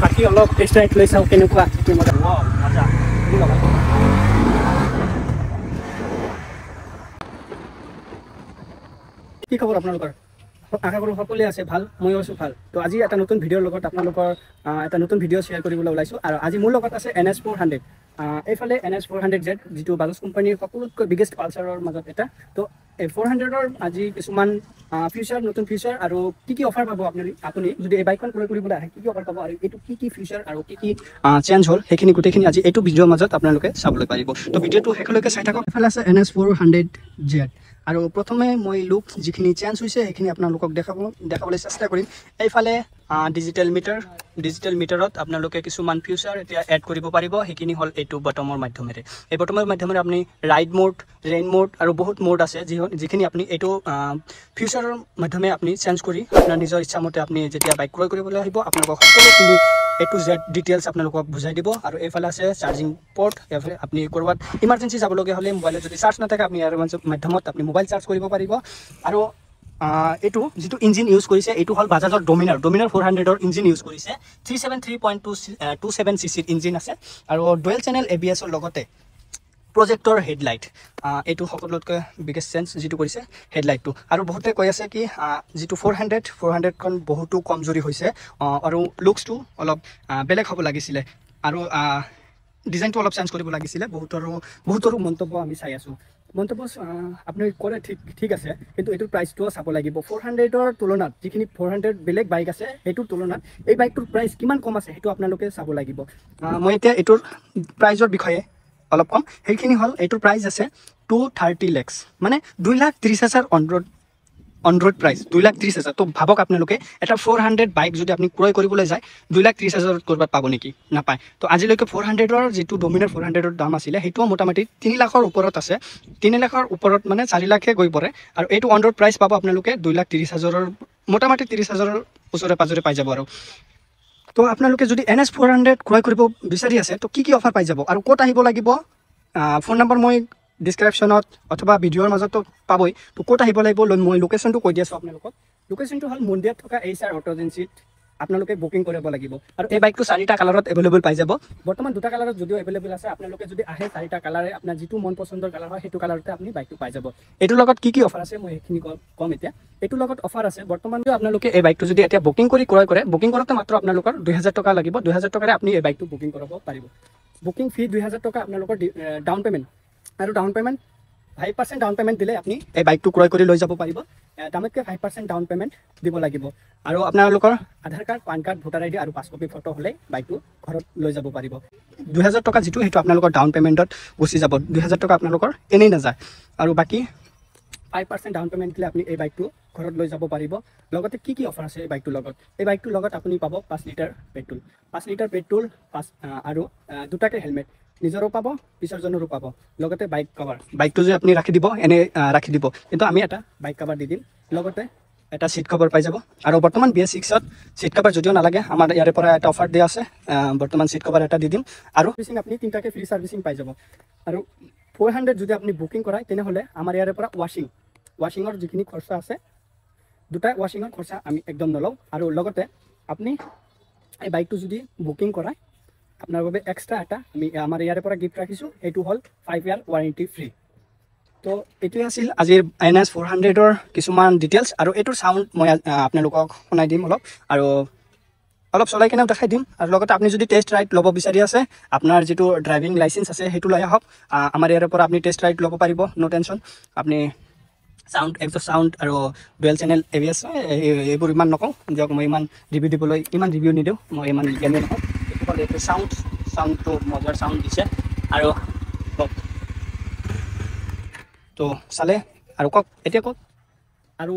বাকী অলপ test ride লৈ চাওঁ কেনেকুৱা মজা কি খবৰ আপোনালোকৰ আশা কৰোঁ সকলোৱে আছে ভাল ময়ো আছোঁ ভাল তো আজি এটা নতুন ভিডিঅ'ৰ লগত আপোনালোকৰ এটা নতুন ভিডিঅ' শ্বেয়াৰ কৰিবলৈ ওলাইছোঁ আৰু আজি মোৰ লগত আছে NS400 এইফালে NS400Z যিটো বাজাজ কোম্পানীৰ সকলোতকৈ বিগেষ্ট পালচাৰৰ মাজত এটা তো এই 400ৰ আজি কিছুমান ফিউচাৰ নতুন ফিউচাৰ আৰু কি অফাৰ পাব আপুনি যদি এই বাইকখন ক্ৰয় কৰিবলৈ আহে কি অফাৰ পাব আৰু এইটো কি ফিউচাৰ আৰু কি চেঞ্জ হ'ল সেইখিনি গোটেইখিনি আজি এইটো ভিডিঅ'ৰ মাজত আপোনালোকে চাবলৈ পাৰিব তো ভিডিঅ'টো শেষলৈকে চাই থাকক এইফালে আছে NS400Z আৰু প্ৰথমে মই লুক যিখিনি চেঞ্জ হৈছে সেইখিনি আপোনালোকক দেখাবলৈ চেষ্টা কৰিম এইফালে ডিজিটেল মিটাৰত আপোনালোকে কিছুমান ফিউচাৰ এতিয়া এড কৰিব পাৰিব সেইখিনি হ'ল এইটো বটমৰ মাধ্যমেৰে এই বটমৰ মাধ্যমেৰে আপুনি ৰাইড মোড ৰেইন মোড আৰু বহুত মোড আছে যিখিনি আপুনি এইটো ফিউচাৰৰ মাধ্যমে আপুনি চেঞ্জ কৰি আপোনাৰ নিজৰ ইচ্ছামতে আপুনি যেতিয়া বাইক ক্ৰয় কৰিবলৈ আহিব আপোনালোকক সকলোখিনি A to Z ডিটেইলছ আপোনালোকক বুজাই দিব আৰু এইফালে আছে চাৰ্জিং পৰ্ট এইফালে আপুনি কৰবাত ইমাৰ্জেন্সি যাবলগীয়া হ'লে মোবাইলত যদি চাৰ্জ নাথাকে আপুনি ইয়াৰ মাধ্যমত আপুনি মোবাইল চাৰ্জ কৰিব পাৰিব আৰু এইটো যিটো ইঞ্জিন ইউজ কৰিছে এইটো হ'ল বাজাজৰ ডমিনাৰ 400ৰ ইঞ্জিন ইউজ কৰিছে 373.27 cc ইঞ্জিন আছে আৰু ডুৱেল চেনেল ABS-ৰ লগতে প্ৰজেক্টৰ হেডলাইট এইটো সকলোতকৈ বিগেষ্ট চেঞ্জ যিটো কৰিছে হেডলাইটটো আৰু বহুতে কৈ আছে কি যিটো 400খন বহুতো কমজোৰি হৈছে আৰু লুকছটো অলপ বেলেগ হ'ব লাগিছিলে আৰু ডিজাইনটো অলপ চেঞ্জ কৰিব লাগিছিলে বহুতৰো মন্তব্য আমি চাই আছোঁ মন্তব্য আপুনি কৰে ঠিক আছে কিন্তু এইটোৰ প্ৰাইচটোও চাব লাগিব 400ৰ তুলনাত যিখিনি 400 বেলেগ বাইক আছে সেইটোৰ তুলনাত এই বাইকটোৰ প্ৰাইচ কিমান কম আছে সেইটো আপোনালোকে চাব লাগিব মই এতিয়া এইটোৰ প্ৰাইচৰ বিষয়ে অলপ কম সেইখিনি হ'ল এইটোৰ প্ৰাইচ আছে 230 lakhs মানে 2,30,000 অন ৰোড প্ৰাইচ 2,30,000 তো ভাবক আপোনালোকে এটা 400 বাইক যদি আপুনি ক্ৰয় কৰিবলৈ যায় 2,30,000 কৰবাত পাব নেকি নাপায় তো আজিলৈকে 400ৰ যিটো ডমিনাৰ 400ৰ দাম আছিলে সেইটোও মোটামুটি 3 লাখৰ ওপৰত আছে 3 লাখৰ ওপৰত মানে 4 লাখে গৈ পৰে আৰু এইটো অন ৰোড প্ৰাইচ পাব আপোনালোকে 2,30,000ৰ মোটামুটি 30,000ৰ ওচৰে পাজৰে পাই যাব আৰু তো আপোনালোকে যদি NS400 ক্ৰয় কৰিব বিচাৰি আছে তো কি অফাৰ পাই যাব আৰু ক'ত আহিব লাগিব ফোন নম্বৰ মই ডিছক্ৰিপশ্যনত অথবা ভিডিঅ'ৰ মাজতো পাবই তো ক'ত আহিব লাগিব মই লোকেশ্যনটো কৈ দি আছোঁ আপোনালোকক লোকেশ্যনটো হ'ল মন্দিৰত থকা HR অটো এজেঞ্চিত আপোনালোকে বুকিং কৰিব লাগিব আৰু এই বাইকটো 4টা কালাৰত এভেইলেবল পাই যাব বৰ্তমান 2টা কালাৰত যদিও এভেইলেবল আছে আপোনালোকে যদি আহে 4টা কালাৰে আপোনাৰ যিটো মন পচন্দৰ কালাৰ হয় সেইটো কালাৰতে আপুনি বাইকটো পাই যাব এইটোৰ লগত কি অফাৰ আছে মই সেইখিনি কম এতিয়া এইটোৰ লগত অফাৰ আছে বৰ্তমান আপোনালোকে এই বাইকটো যদি এতিয়া বুকিং কৰি ক্ৰয় কৰে বুকিং কৰোঁতে মাত্ৰ আপোনালোকৰ 2,000 টকা লাগিব 2,000 টকাৰে আপুনি এই বাইকটো বুকিং কৰাব পাৰিব বুকিং ফি 2,000 টকা আপোনালোকৰ ডাউন পে'মেণ্ট আৰু ডাউন পে'মেণ্ট 5% ডাউন পে'মেণ্ট দিলে আপুনি এই বাইকটো ক্ৰয় কৰি লৈ যাব পাৰিব দামতকৈ 5% ডাউন পে'মেণ্ট দিব লাগিব আৰু আপোনালোকৰ Aadhaar card PAN card voter ID আৰু 5 কপি ফটো হ'লে বাইকটো ঘৰত লৈ যাব পাৰিব 2,000 টকা যিটো সেইটো আপোনালোকৰ ডাউন পে'মেণ্টত গুচি যাব 2,000 টকা আপোনালোকৰ এনেই নাযায় আৰু বাকী 5% ডাউন পে'মেণ্ট দিলে আপুনি এই বাইকটো ঘৰত লৈ যাব পাৰিব লগতে কি অফাৰ আছে এই বাইকটোৰ লগত আপুনি পাব 5 লিটাৰ পেট্ৰল আৰু 2টাকে হেলমেট নিজৰো পাব পিছৰজনৰো পাব লগতে বাইক কভাৰ বাইকটো যে আপুনি ৰাখি দিব এনে ৰাখি দিব কিন্তু আমি এটা বাইক কভাৰ দি দিম লগতে এটা সিট কভাৰ পাই যাব আৰু বৰ্তমান BS6ত সিট কভাৰ যদিও নালাগে আমাৰ ইয়াৰে পৰা এটা অফাৰ দিয়া আছে বৰ্তমান সিট কভাৰ এটা দি দিম আৰু সাৰ্ভিসিং আপুনি 3টাকে ফ্ৰী সাৰ্ভিসিং পাই যাব আৰু 400 যদি আপুনি বুকিং কৰায় তেনেহ'লে আমাৰ ইয়াৰে পৰা ৱাশ্বিঙৰ যিখিনি খৰচা আছে 2টা ৱাশ্বিঙৰ খৰচা আমি একদম নলওঁ আৰু লগতে আপুনি এই বাইকটো যদি বুকিং কৰায় আপোনাৰ বাবে এক্সট্ৰা এটা আমি আমাৰ ইয়াৰে পৰা গিফ্ট ৰাখিছোঁ এইটো হ'ল 5 ইয়াৰ ৱাৰেণ্টি ফ্ৰী তো এইটোৱে আছিল আজিৰ NS400ৰ কিছুমান ডিটেইলছ আৰু এইটোৰ চাউণ্ড মই আপোনালোকক শুনাই দিম আৰু অলপ চলাই কিনেও দেখাই দিম আৰু লগতে আপুনি যদি টেষ্ট ৰাইড ল'ব বিচাৰি আছে আপোনাৰ যিটো ড্ৰাইভিং লাইচেঞ্চ আছে সেইটো লৈ আহক আমাৰ ইয়াৰে পৰা আপুনি টেষ্ট ৰাইড ল'ব পাৰিব নো টেনশ্যন আপুনি এক্সট সাউণ্ড আৰু ডুৱেল চেনেল ABS এইবোৰ ইমান নকওঁ দিয়ক মই ইমান ৰিভিউ নিদিওঁ মই ইমান জ্ঞানী নকওঁ এইটো চাউণ্ডটো মজাৰ চাউণ্ড দিছে আৰু কওক তো চালে আৰু কওক এতিয়া কওক আৰু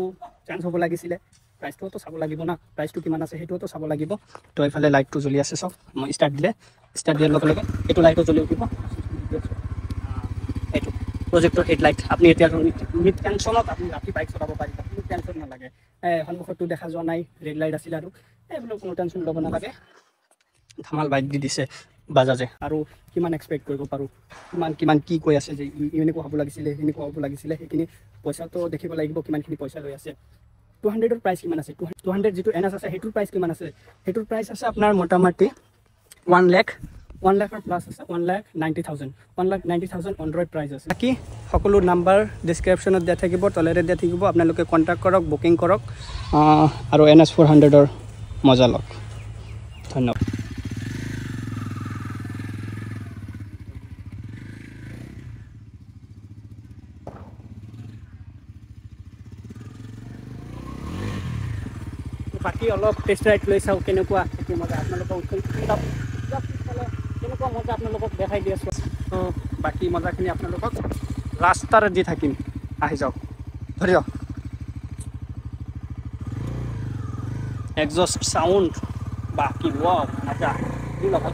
চেঞ্জ হ'ব লাগিছিলে প্ৰাইচটোতো চাব লাগিব না প্ৰাইচটো কিমান আছে সেইটোতো চাব লাগিব তো এইফালে লাইটটো জ্বলি আছে চাওক মই ষ্টাৰ্ট দিয়াৰ লগে লগে এইটো লাইটটো জ্বলি উঠিব এইটো প্ৰজেক্টৰ হেডলাইট আপুনি এতিয়া মিড টেনশ্যনত আপুনি ৰাতি বাইক চলাব পাৰিব কোনো টেনশ্যন নালাগে সন্মুখতো দেখা যোৱা নাই ৰেড লাইট আছিল আৰু এইবিলাক কোনো টেনশ্যন ল'ব নালাগে ধামাল বাইক দি দিছে বাজাজে আৰু কিমান এক্সপেক্ট কৰিব পাৰোঁ কিমান কি কৈ আছে যে এনেকুৱা হ'ব লাগিছিলে সেইখিনি পইচাটো দেখিব লাগিব কিমানখিনি পইচা লৈ আছে 200ৰ প্ৰাইচ কিমান আছে 200 যিটো NS আছে সেইটোৰ প্ৰাইচ কিমান আছে সেইটোৰ প্ৰাইচ আছে আপোনাৰ মোটামুটি 1 লাখৰ প্লাছ আছে 1,90,000 অনৰয়েড প্ৰাইচ আছে বাকী সকলো নাম্বাৰ ডেছক্ৰিপশ্যনত দিয়া থাকিব তলেৰে দিয়া থাকিব আপোনালোকে কণ্টেক্ট কৰক বুকিং কৰক আৰু NS 400ৰ মজা লওক ধন্যবাদ বাকী অলপ টেষ্ট ৰাইড লৈ চাওঁ কেনেকুৱা কি মজা আপোনালোকক কেনেকুৱা মজা আপোনালোকক দেখাই দি আছোঁ বাকী মজাখিনি আপোনালোকক ৰাস্তাৰে দি থাকিম আহি যাওক ধৰি যাওক এক্সজষ্ট সাউন্ড বাকি ওয়াও মজা দি লওক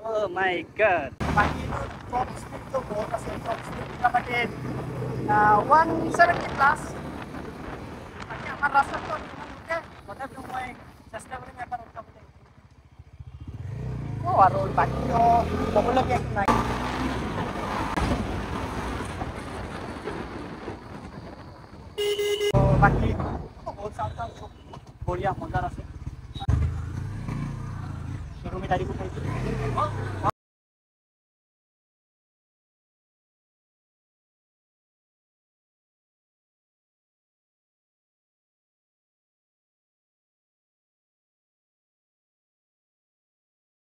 ও মাই গড বাকি টপ স্পিড তো বহুত আছে টপ স্পিড মোটামুটি 170 প্লাস বাকি আমার রাস্তা তো ওকে তথাপিও মই চেষ্টা কৰিম এবাৰ উঠাবলৈ আৰু বাকি তো ক'বলগীয়া একো নাই বাকি বহুত চাউণ্ড বঢ়িয়া মজাৰ আছে শ্ব'ৰুমে গাড়ী পঠাইছোঁ